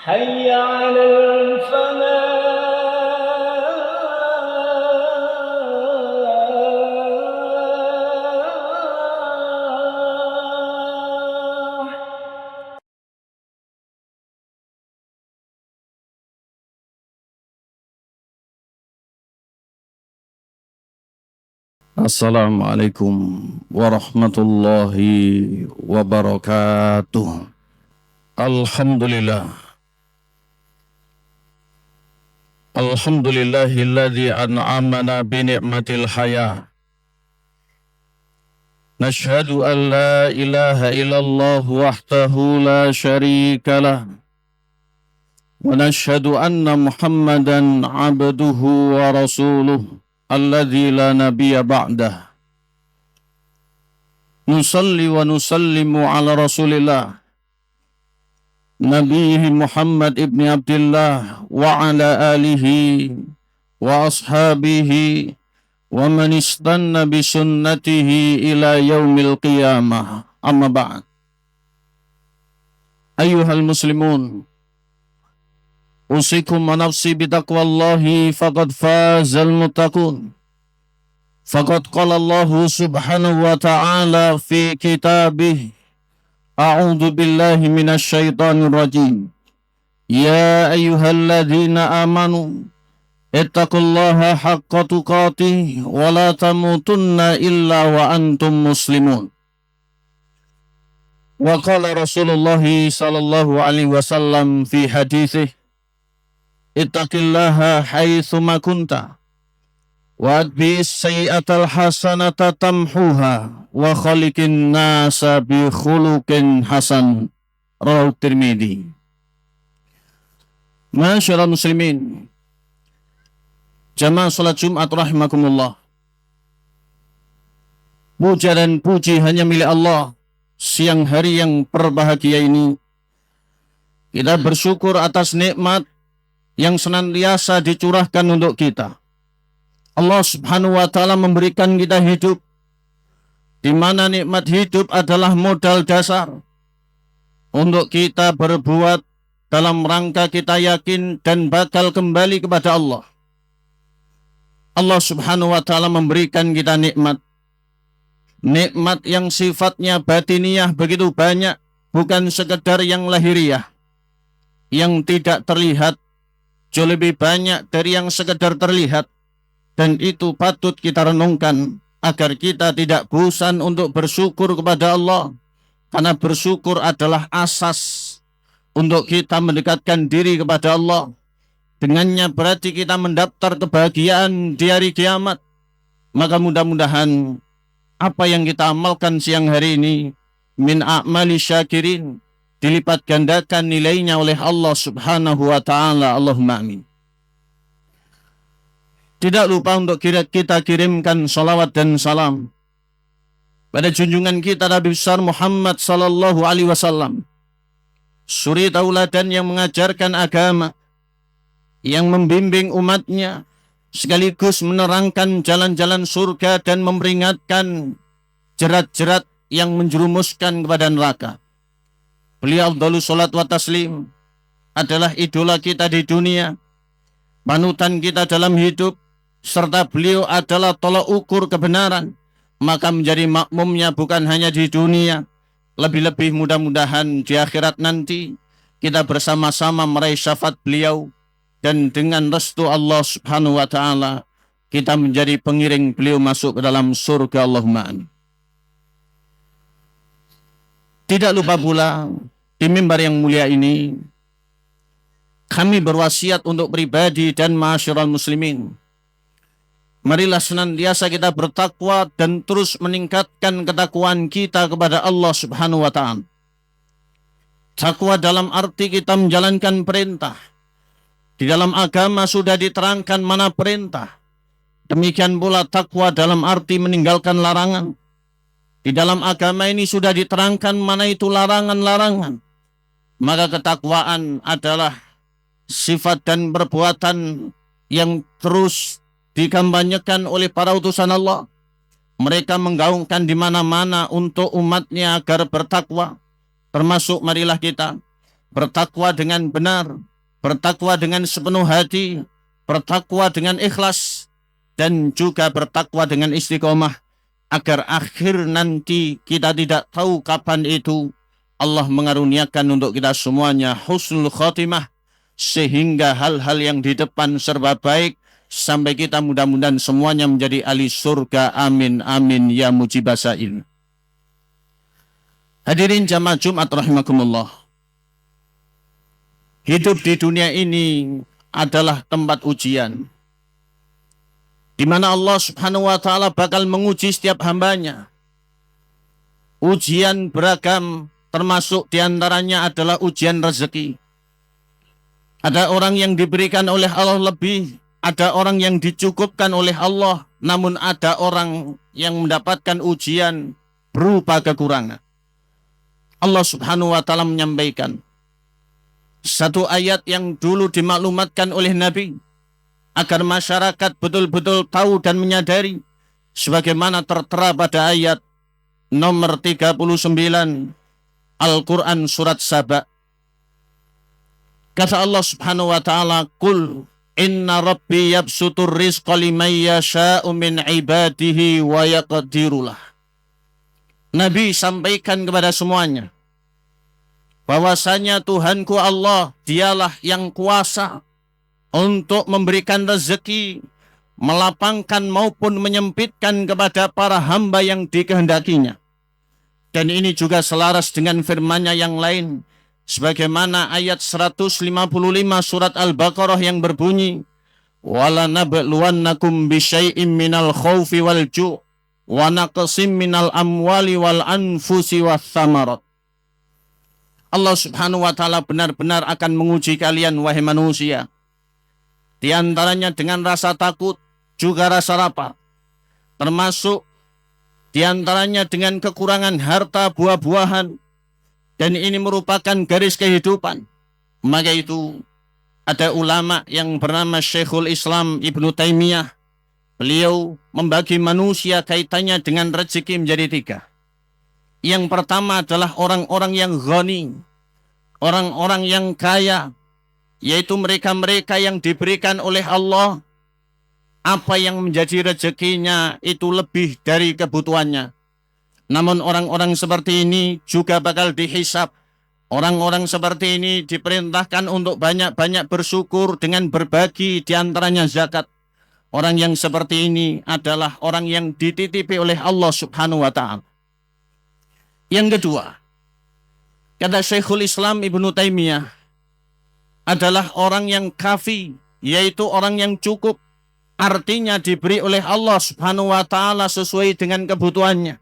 حي على الفلاح. Assalamualaikum warahmatullahi wabarakatuh. Alhamdulillah. Alhamdulillahilladzi an'amana bi ni'matil haya. Nashhadu an la ilaha illallah wahdahu la syarika lah. Wa nashhadu anna Muhammadan abduhu wa rasuluh alladzi la nabiyya ba'dah. Nusalli wa nusallimu ala rasulillah Nabihi Muhammad ibn Abdullah wa ala alihi wa ashabihi wa man istanna bi sunnatihi ila yaumil qiyamah. Amma ba'd. Ayyuhal muslimun, usikum wa nafsi bitaqwallahi faqad fazal muttaqun. Faqad qala Allah subhanahu wa ta'ala fi kitabih, a'udzu billahi minasy syaithanir rajim. Ya ayyuhalladzina amanu ittaqullaha haqqa tuqatih wa la tamutunna illa wa antum muslimun. Wa qala Rasulullah sallallahu alaihi wasallam fi haditsih, ittaqillaha haitsu ma kunta wa adbis sayyi'atal hasanata tamhuha wa khaliqin nasa bi khuluqin hasan. Rawahu Tirmidzi. Masyaallah muslimin, jamaah salat Jumat rahimakumullah. Puja dan puji hanya milik Allah. Siang hari yang berbahagia ini kita bersyukur atas nikmat yang senantiasa dicurahkan untuk kita. Allah subhanahu wa ta'ala memberikan kita hidup, di mana nikmat hidup adalah modal dasar untuk kita berbuat dalam rangka kita yakin dan bakal kembali kepada Allah. Allah subhanahu wa ta'ala memberikan kita nikmat yang sifatnya batiniyah begitu banyak, bukan sekedar yang lahiriah, yang tidak terlihat, jauh lebih banyak dari yang sekedar terlihat. Dan itu patut kita renungkan agar kita tidak bosan untuk bersyukur kepada Allah. Karena bersyukur adalah asas untuk kita mendekatkan diri kepada Allah. Dengannya berarti kita mendaftar kebahagiaan di hari kiamat. Maka mudah-mudahan apa yang kita amalkan siang hari ini min a'mali syakirin dilipat gandakan nilainya oleh Allah subhanahu wa ta'ala. Allahumma amin. Tidak lupa untuk kita kirimkan salawat dan salam pada junjungan kita Nabi besar Muhammad sallallahu alaihi wasallam, suri tauladan yang mengajarkan agama, yang membimbing umatnya, sekaligus menerangkan jalan-jalan surga dan memperingatkan jerat-jerat yang menjerumuskan kepada neraka. Beliau afdhalus salat wa taslim adalah idola kita di dunia, panutan kita dalam hidup, serta beliau adalah tolak ukur kebenaran. Maka menjadi makmumnya bukan hanya di dunia, lebih-lebih mudah-mudahan di akhirat nanti kita bersama-sama meraih syafaat beliau, dan dengan restu Allah subhanahu wa ta'ala kita menjadi pengiring beliau masuk ke dalam surga. Allahumma amin. Tidak lupa pula di mimbar yang mulia ini kami berwasiat untuk pribadi dan ma'asyiral muslimin, marilah senantiasa kita bertakwa dan terus meningkatkan ketakwaan kita kepada Allah subhanahu wa ta'ala. Takwa dalam arti kita menjalankan perintah. Di dalam agama sudah diterangkan mana perintah. Demikian pula takwa dalam arti meninggalkan larangan. Di dalam agama ini sudah diterangkan mana itu larangan-larangan. Maka ketakwaan adalah sifat dan perbuatan yang terus dikampanyekan oleh para utusan Allah. Mereka menggaungkan di mana-mana untuk umatnya agar bertakwa. Termasuk marilah kita bertakwa dengan benar, bertakwa dengan sepenuh hati, bertakwa dengan ikhlas, dan juga bertakwa dengan istiqomah, agar akhir nanti kita tidak tahu kapan itu Allah mengaruniakan untuk kita semuanya husnul khotimah, sehingga hal-hal yang di depan serba baik, sampai kita mudah-mudahan semuanya menjadi ahli surga. Amin amin ya mujibasail. Hadirin jamaah Jumat rahimakumullah. Hidup di dunia ini adalah tempat ujian, di mana Allah Subhanahu wa taala bakal menguji setiap hambanya. Ujian beragam, termasuk diantaranya adalah ujian rezeki. Ada orang yang diberikan oleh Allah lebih, ada orang yang dicukupkan oleh Allah, namun ada orang yang mendapatkan ujian berupa kekurangan. Allah Subhanahu wa taala menyampaikan satu ayat yang dulu dimaklumatkan oleh Nabi, agar masyarakat betul-betul tahu dan menyadari, sebagaimana tertera pada ayat nomor 39 Al-Quran surat Saba. Kata Allah Subhanahu wa taala, "Qul inna rabbi yabsutur rizqa liman yasha'u min ibadihi wa yaqdirulah." Nabi sampaikan kepada semuanya bahwasanya Tuhanku Allah, dialah yang kuasa untuk memberikan rezeki, melapangkan maupun menyempitkan kepada para hamba yang dikehendakinya. Dan ini juga selaras dengan firman-Nya yang lain, sebagaimana ayat 155 surat Al-Baqarah yang berbunyi, "Wala nabluwannakum bisyai'im minal khaufi wal ju' wa naqsim minal amwali wal anfusi wath thamarat." Allah Subhanahu wa taala benar-benar akan menguji kalian wahai manusia, di antaranya dengan rasa takut, juga rasa lapar, termasuk di antaranya dengan kekurangan harta buah-buahan, dan ini merupakan garis kehidupan. Maka itu ada ulama yang bernama Syekhul Islam Ibnu Taimiyah. Beliau membagi manusia kaitannya dengan rezeki menjadi 3. Yang pertama adalah orang-orang yang ghani, orang-orang yang kaya, yaitu mereka-mereka yang diberikan oleh Allah apa yang menjadi rezekinya itu lebih dari kebutuhannya. Namun orang-orang seperti ini juga bakal dihisab. Orang-orang seperti ini diperintahkan untuk banyak-banyak bersyukur dengan berbagi, di antaranya zakat. Orang yang seperti ini adalah orang yang dititipi oleh Allah Subhanahu wa taala. Yang kedua, kata Syekhul Islam Ibnu Taimiyah, adalah orang yang kafi, yaitu orang yang cukup. Artinya diberi oleh Allah Subhanahu wa taala sesuai dengan kebutuhannya.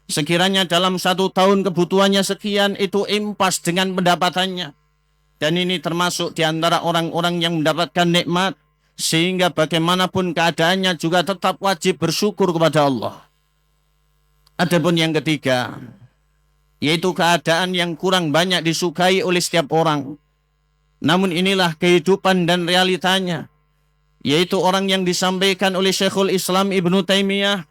Sekiranya dalam 1 tahun kebutuhannya sekian, itu impas dengan pendapatannya. Dan ini termasuk di antara orang-orang yang mendapatkan nikmat, sehingga bagaimanapun keadaannya juga tetap wajib bersyukur kepada Allah. Adapun yang ketiga, yaitu keadaan yang kurang banyak disukai oleh setiap orang, namun inilah kehidupan dan realitanya, yaitu orang yang disampaikan oleh Syekhul Islam Ibnu Taimiyah,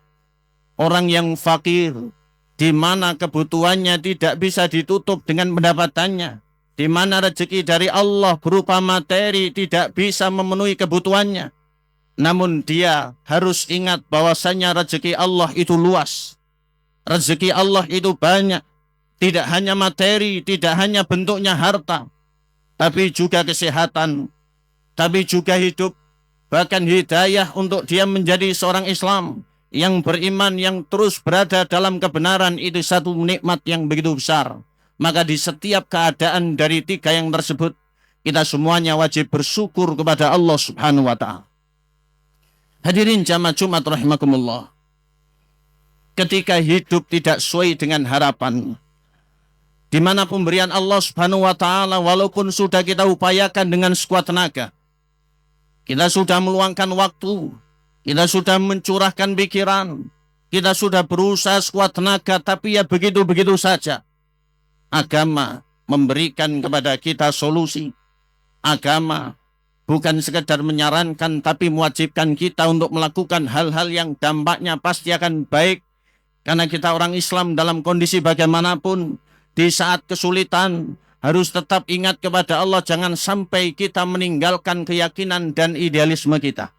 orang yang fakir, di mana kebutuhannya tidak bisa ditutup dengan pendapatannya, di mana rezeki dari Allah berupa materi tidak bisa memenuhi kebutuhannya. Namun dia harus ingat bahwasanya rezeki Allah itu luas, rezeki Allah itu banyak. Tidak hanya materi, tidak hanya bentuknya harta, tapi juga kesehatan, tapi juga hidup, bahkan hidayah untuk dia menjadi seorang Islam yang beriman, yang terus berada dalam kebenaran. Itu satu nikmat yang begitu besar. Maka di setiap keadaan dari 3 yang tersebut, kita semuanya wajib bersyukur kepada Allah Subhanahu wa ta'ala. Hadirin jamaah Jumat rahimakumullah, ketika hidup tidak sesuai dengan harapan, di mana pemberian Allah Subhanahu wa taala walaupun sudah kita upayakan dengan sekuat tenaga, kita sudah meluangkan waktu, kita sudah mencurahkan pikiran, kita sudah berusaha sekuat tenaga, tapi ya begitu-begitu saja. Agama memberikan kepada kita solusi. Agama bukan sekedar menyarankan, tapi mewajibkan kita untuk melakukan hal-hal yang dampaknya pasti akan baik. Karena kita orang Islam dalam kondisi bagaimanapun, di saat kesulitan harus tetap ingat kepada Allah. Jangan sampai kita meninggalkan keyakinan dan idealisme kita.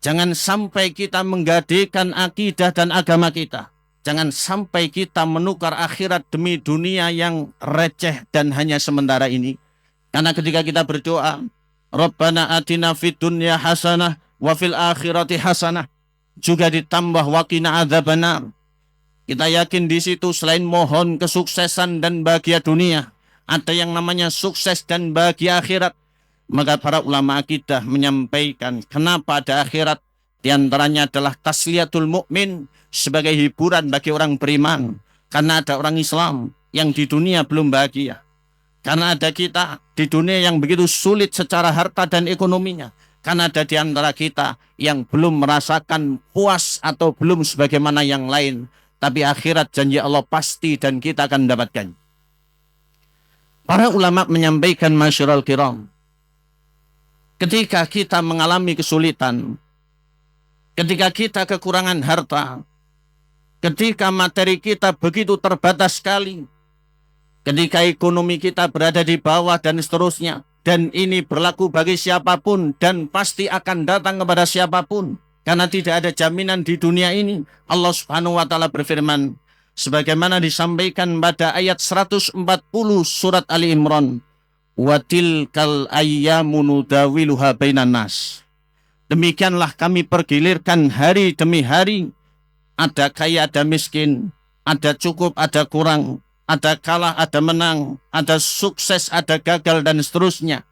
Jangan sampai kita menggadaikan akidah dan agama kita. Jangan sampai kita menukar akhirat demi dunia yang receh dan hanya sementara ini. Karena ketika kita berdoa, Rabbana atina fid dunya hasanah wa fil akhirati hasanah, juga ditambah wa qina adzabannar. Kita yakin di situ selain mohon kesuksesan dan bahagia dunia, ada yang namanya sukses dan bahagia akhirat. Maka para ulama akidah menyampaikan kenapa ada akhirat. Di antaranya adalah tasliyatul mukmin, sebagai hiburan bagi orang beriman. Karena ada orang Islam yang di dunia belum bahagia. Karena ada kita di dunia yang begitu sulit secara harta dan ekonominya. Karena ada di antara kita yang belum merasakan puas atau belum sebagaimana yang lain. Tapi akhirat janji Allah pasti dan kita akan mendapatkan. Para ulama menyampaikan, masyarul kiram, ketika kita mengalami kesulitan, ketika kita kekurangan harta, ketika materi kita begitu terbatas sekali, ketika ekonomi kita berada di bawah dan seterusnya, dan ini berlaku bagi siapapun dan pasti akan datang kepada siapapun, karena tidak ada jaminan di dunia ini. Allah Subhanahu wa taala berfirman sebagaimana disampaikan pada ayat 140 surat Ali Imran, wa tilkal ayyamu nudawiluha bainan nas. Demikianlah kami pergilirkan hari demi hari, ada kaya ada miskin, ada cukup ada kurang, ada kalah, ada menang, ada sukses, ada gagal, dan seterusnya.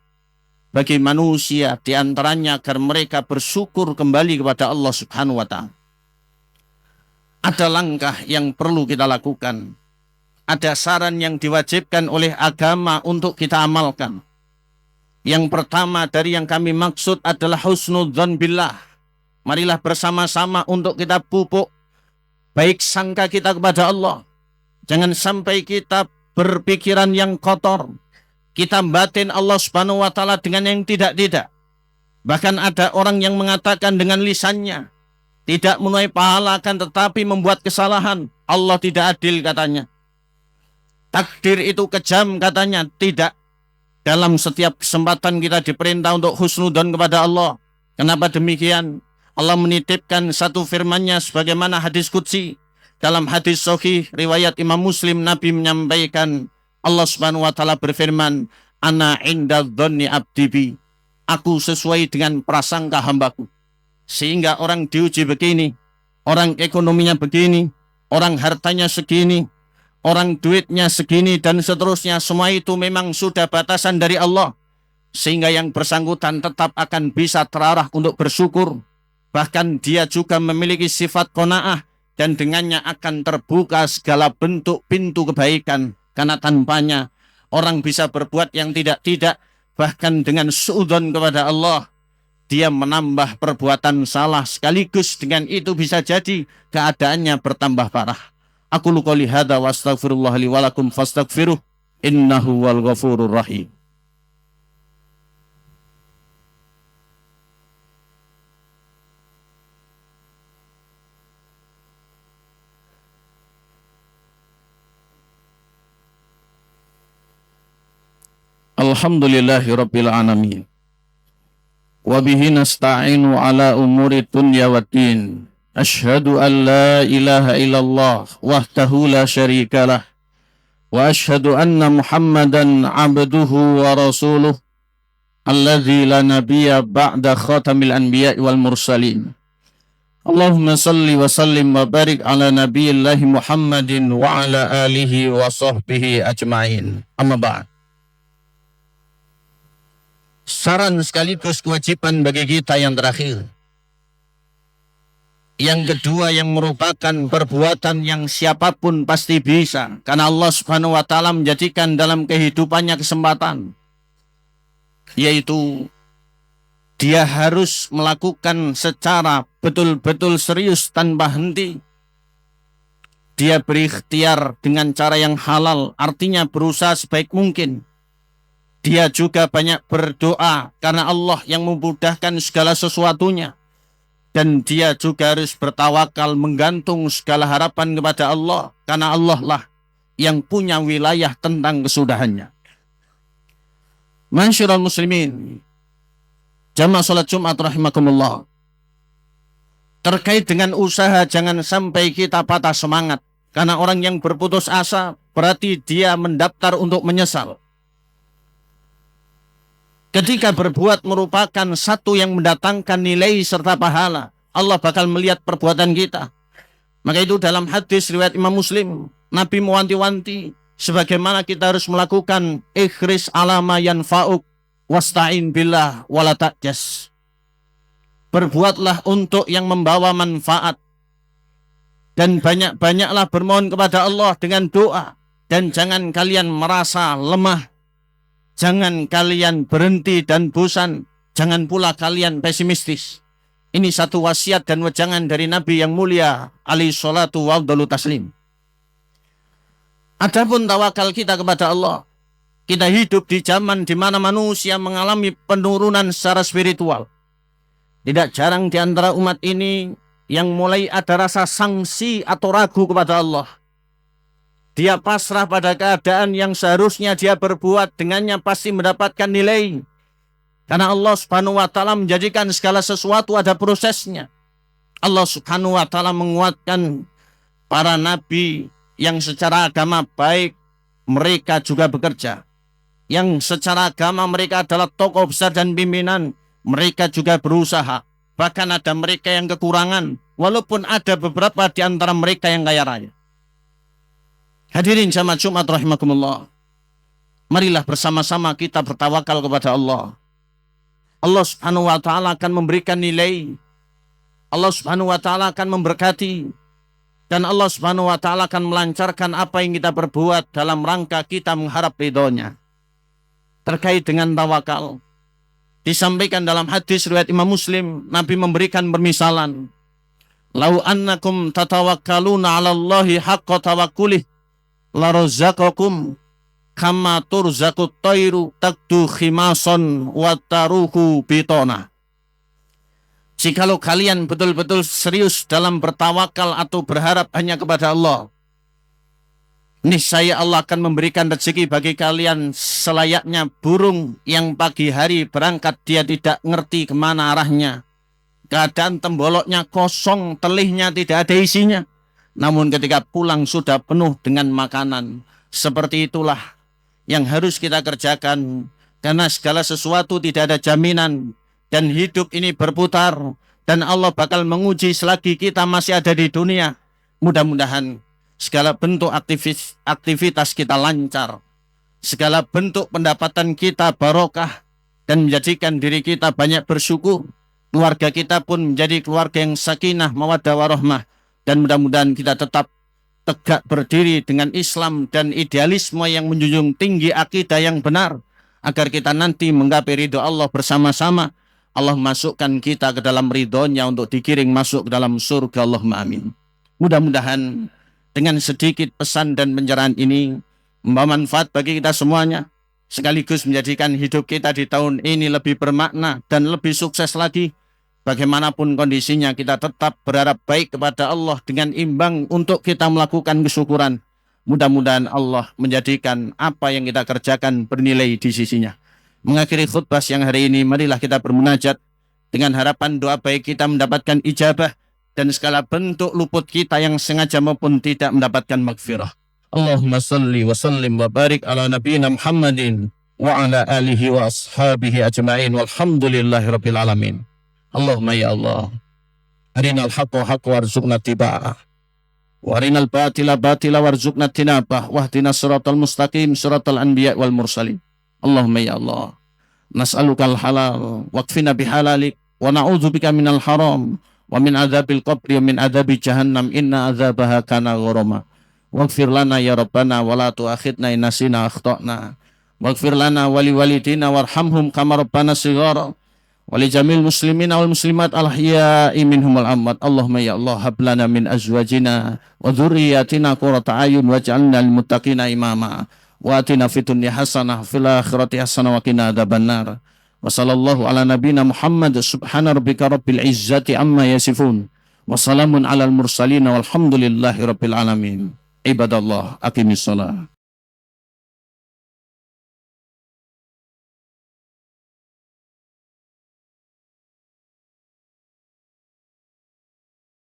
Bagi manusia di antaranya agar mereka bersyukur kembali kepada Allah Subhanahu wa ta'ala. Ada langkah yang perlu kita lakukan. Ada saran yang diwajibkan oleh agama untuk kita amalkan. Yang pertama dari yang kami maksud adalah husnudzon billah. Marilah bersama-sama untuk kita pupuk baik sangka kita kepada Allah. Jangan sampai kita berpikiran yang kotor. Kita batin Allah Subhanahu wa ta'ala dengan yang tidak-tidak. Bahkan ada orang yang mengatakan dengan lisannya, tidak menuai pahala akan tetapi membuat kesalahan. Allah tidak adil katanya. Takdir itu kejam katanya. Tidak. Dalam setiap kesempatan kita diperintah untuk husnudzon kepada Allah. Kenapa demikian? Allah menitipkan satu firman-Nya sebagaimana hadis qudsi. Dalam hadis sahih riwayat Imam Muslim, Nabi menyampaikan, Allah Subhanahu wa taala berfirman, ana inda dzanni abdi bi. Aku sesuai dengan prasangka hambaku. Sehingga orang diuji begini, orang ekonominya begini, orang hartanya segini, orang duitnya segini, dan seterusnya. Semua itu memang sudah batasan dari Allah. Sehingga yang bersangkutan tetap akan bisa terarah untuk bersyukur. Bahkan dia juga memiliki sifat qanaah, dan dengannya akan terbuka segala bentuk pintu kebaikan. Karena tanpanya orang bisa berbuat yang tidak-tidak. Bahkan dengan suudzon kepada Allah, dia menambah perbuatan salah. Sekaligus dengan itu bisa jadi keadaannya bertambah parah. Aku qouli hadza wa astaghfirullah li wa lakum fastaghfiruh. Innahu wal ghafurur rahim. Alhamdulillahi rabbil alamin. Wa bihi nasta'inu ala umuri dunya waddin. Ashhadu an la ilaha illallah wahdahu la syarikalah. Wa ashhadu anna Muhammadan abduhu wa rasuluh alladzi la nabiyya ba'da khatamil anbiya'i wal mursalin. Allahumma salli wa sallim wa barik ala nabiyillahi Muhammadin wa ala alihi wa sahbihi ajma'in. Amma ba'd. Saran sekaligus kewajiban bagi kita yang terakhir. Yang kedua yang merupakan perbuatan yang siapapun pasti bisa. Karena Allah Subhanahu wa ta'ala menjadikan dalam kehidupannya kesempatan. Yaitu dia harus melakukan secara betul-betul serius tanpa henti. Dia berikhtiar dengan cara yang halal. Artinya berusaha sebaik mungkin. Dia juga banyak berdoa karena Allah yang memudahkan segala sesuatunya. Dan dia juga harus bertawakal, menggantung segala harapan kepada Allah. Karena Allah lah yang punya wilayah tentang kesudahannya. Masyarul muslimin, jamaah salat Jumat rahimakumullah. Terkait dengan usaha, jangan sampai kita patah semangat. Karena orang yang berputus asa berarti dia mendaftar untuk menyesal. Ketika berbuat merupakan satu yang mendatangkan nilai serta pahala, Allah bakal melihat perbuatan kita. Maka itu dalam hadis riwayat Imam Muslim, Nabi mewanti-wanti sebagaimana kita harus melakukan ikhris alama yanfa'uk wasta'in billah wala ta'jas. Berbuatlah untuk yang membawa manfaat. Dan banyak-banyaklah bermohon kepada Allah dengan doa. Dan jangan kalian merasa lemah. Jangan kalian berhenti dan bosan. Jangan pula kalian pesimistis. Ini satu wasiat dan wejangan dari Nabi yang mulia alaihi salatu wa afdalu taslim. Adapun tawakal kita kepada Allah. Kita hidup di zaman di mana manusia mengalami penurunan secara spiritual. Tidak jarang di antara umat ini yang mulai ada rasa sangsi atau ragu kepada Allah. Dia pasrah pada keadaan yang seharusnya dia berbuat dengannya pasti mendapatkan nilai. Karena Allah Subhanahu wa ta'ala menjadikan segala sesuatu ada prosesnya. Allah Subhanahu wa ta'ala menguatkan para nabi yang secara agama baik, mereka juga bekerja. Yang secara agama mereka adalah tokoh besar dan pimpinan, mereka juga berusaha. Bahkan ada mereka yang kekurangan, walaupun ada beberapa di antara mereka yang kaya raya. Hadirin jamaah Jumat rahimakumullah. Marilah bersama-sama kita bertawakal kepada Allah. Allah Subhanahu wa ta'ala akan memberikan nilai. Allah Subhanahu wa ta'ala akan memberkati. Dan Allah Subhanahu wa ta'ala akan melancarkan apa yang kita perbuat dalam rangka kita mengharap ridhonya. Terkait dengan tawakal, disampaikan dalam hadis riwayat Imam Muslim, Nabi memberikan permisalan. Lau annakum tatawakkaluna 'ala Allahi haqqa tawakkulih la razaqakum kama turzaqut tayru takdu khimason wa taruhu bitona. Jikalau kalian betul-betul serius dalam bertawakal atau berharap hanya kepada Allah, niscaya Allah akan memberikan rezeki bagi kalian selayaknya burung yang pagi hari berangkat dia tidak ngerti kemana arahnya. Keadaan temboloknya kosong, telihnya tidak ada isinya. Namun ketika pulang sudah penuh dengan makanan. Seperti itulah yang harus kita kerjakan. Karena segala sesuatu tidak ada jaminan. Dan hidup ini berputar. Dan Allah bakal menguji selagi kita masih ada di dunia. Mudah-mudahan segala bentuk aktivitas kita lancar. Segala bentuk pendapatan kita barokah. Dan menjadikan diri kita banyak bersyukur. Keluarga kita pun menjadi keluarga yang sakinah, mawaddah warahmah. Dan mudah-mudahan kita tetap tegak berdiri dengan Islam dan idealisme yang menjunjung tinggi akidah yang benar. Agar kita nanti menggapai ridho Allah bersama-sama. Allah masukkan kita ke dalam ridhonya untuk dikiring masuk ke dalam surga. Allahumma amin. Mudah-mudahan dengan sedikit pesan dan pencerahan ini membawa manfaat bagi kita semuanya, sekaligus menjadikan hidup kita di tahun ini lebih bermakna dan lebih sukses lagi. Bagaimanapun kondisinya kita tetap berharap baik kepada Allah dengan imbang untuk kita melakukan kesyukuran. Mudah-mudahan Allah menjadikan apa yang kita kerjakan bernilai di sisinya. Mengakhiri khutbah siang hari ini, marilah kita bermunajat dengan harapan doa baik kita mendapatkan ijabah dan segala bentuk luput kita yang sengaja maupun tidak mendapatkan maghfirah. Allahumma salli wa sallim wa barik ala nabiyina Muhammadin wa ala alihi wa ashabihi ajma'in walhamdulillahi rabbil alamin. Allahumma ya Allah, arinal haqqa haqqa warzuqna tiba'ah wa arinal batila batila warzuqna tinabah wahdina siratal mustaqim siratal anbiya wal mursalin. Allahumma ya Allah, nas'alukal halal waqfina bihalalik wa na'udzubika minal haram wa min adzabil qabri wa min adzabi jahannam inna adzabaha kana gharama. Waghfir lana ya Rabbana wa la tu'akhidna in nasina akhtana. Waghfir lana wa liwalidina warhamhum kama rabbana shighara. Wa li jamil muslimina wal muslimat al ahya'i minhum wal amwat. Allahumma ya Allah, hab lana min azwajina wa dhurriyyatina qurrata a'yun waj'alna lil muttaqina imama. Wa atina fid dunya hasanah fil akhirati hasanah wa qina adzabannar. Wa sallallahu ala nabiyyina Muhammad subhana rabbika rabbil izzati amma yasifun. Wa salamun alal mursalin walhamdulillahi rabbil alamin. Ibadallah, aqimis shalah.